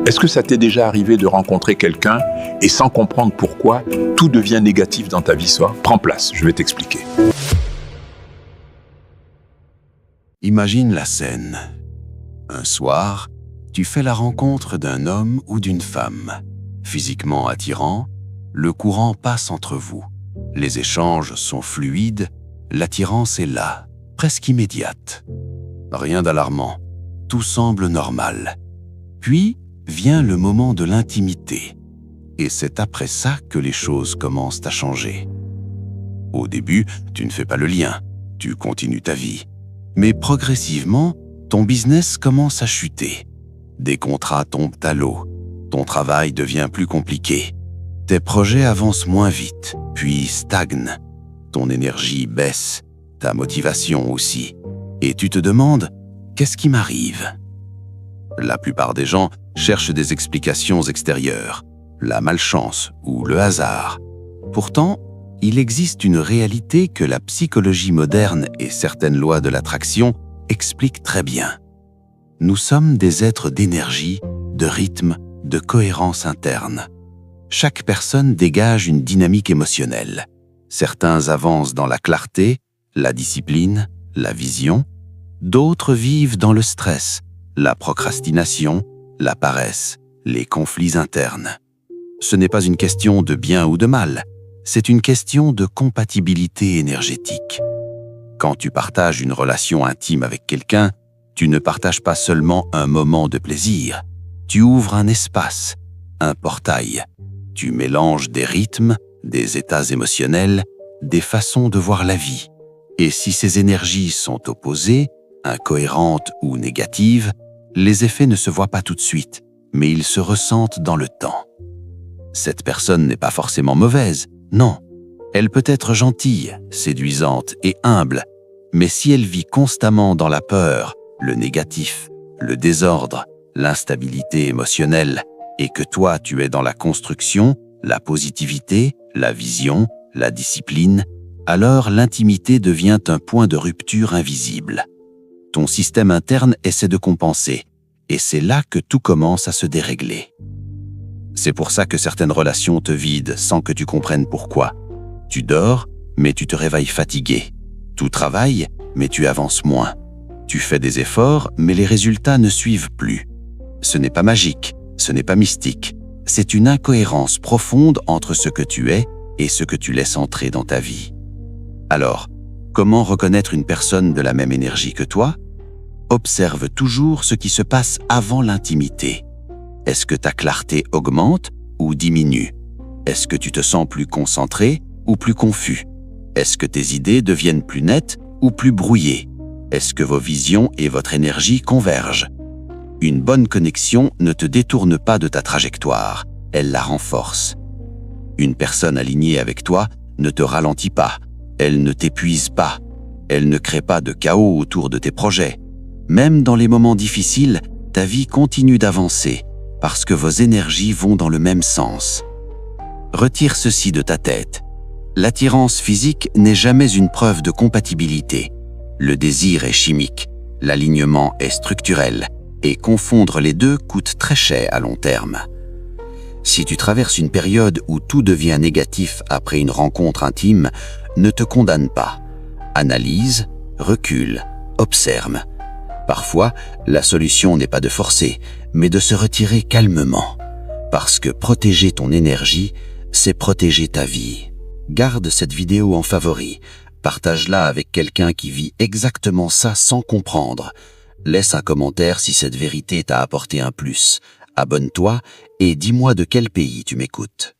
Est-ce que ça t'est déjà arrivé de rencontrer quelqu'un et sans comprendre pourquoi, tout devient négatif dans ta vie? Prends place, je vais t'expliquer. Imagine la scène. Un soir, tu fais la rencontre d'un homme ou d'une femme. Physiquement attirant, le courant passe entre vous. Les échanges sont fluides, l'attirance est là, presque immédiate. Rien d'alarmant, tout semble normal. Puis vient le moment de l'intimité. Et c'est après ça que les choses commencent à changer. Au début, tu ne fais pas le lien, tu continues ta vie. Mais progressivement, ton business commence à chuter. Des contrats tombent à l'eau, ton travail devient plus compliqué. Tes projets avancent moins vite, puis stagnent. Ton énergie baisse, ta motivation aussi. Et tu te demandes, qu'est-ce qui m'arrive? La plupart des gens cherchent des explications extérieures, la malchance ou le hasard. Pourtant, il existe une réalité que la psychologie moderne et certaines lois de l'attraction expliquent très bien. Nous sommes des êtres d'énergie, de rythme, de cohérence interne. Chaque personne dégage une dynamique émotionnelle. Certains avancent dans la clarté, la discipline, la vision. D'autres vivent dans le stress, la procrastination, la paresse, les conflits internes. Ce n'est pas une question de bien ou de mal, c'est une question de compatibilité énergétique. Quand tu partages une relation intime avec quelqu'un, tu ne partages pas seulement un moment de plaisir, tu ouvres un espace, un portail. Tu mélanges des rythmes, des états émotionnels, des façons de voir la vie. Et si ces énergies sont opposées, incohérentes ou négatives, les effets ne se voient pas tout de suite, mais ils se ressentent dans le temps. Cette personne n'est pas forcément mauvaise, non. Elle peut être gentille, séduisante et humble, mais si elle vit constamment dans la peur, le négatif, le désordre, l'instabilité émotionnelle, et que toi tu es dans la construction, la positivité, la vision, la discipline, alors l'intimité devient un point de rupture invisible. Ton système interne essaie de compenser, et c'est là que tout commence à se dérégler. C'est pour ça que certaines relations te vident sans que tu comprennes pourquoi. Tu dors, mais tu te réveilles fatigué. Tu travailles, mais tu avances moins. Tu fais des efforts, mais les résultats ne suivent plus. Ce n'est pas magique, ce n'est pas mystique. C'est une incohérence profonde entre ce que tu es et ce que tu laisses entrer dans ta vie. Alors, comment reconnaître une personne de la même énergie que toi? Observe toujours ce qui se passe avant l'intimité. Est-ce que ta clarté augmente ou diminue? Est-ce que tu te sens plus concentré ou plus confus? Est-ce que tes idées deviennent plus nettes ou plus brouillées? Est-ce que vos visions et votre énergie convergent? Une bonne connexion ne te détourne pas de ta trajectoire, elle la renforce. Une personne alignée avec toi ne te ralentit pas, elle ne t'épuise pas, elle ne crée pas de chaos autour de tes projets. Même dans les moments difficiles, ta vie continue d'avancer parce que vos énergies vont dans le même sens. Retire ceci de ta tête. L'attirance physique n'est jamais une preuve de compatibilité. Le désir est chimique, l'alignement est structurel, et confondre les deux coûte très cher à long terme. Si tu traverses une période où tout devient négatif après une rencontre intime, ne te condamne pas. Analyse, recule, observe. Parfois, la solution n'est pas de forcer, mais de se retirer calmement. Parce que protéger ton énergie, c'est protéger ta vie. Garde cette vidéo en favori. Partage-la avec quelqu'un qui vit exactement ça sans comprendre. Laisse un commentaire si cette vérité t'a apporté un plus. Abonne-toi et dis-moi de quel pays tu m'écoutes.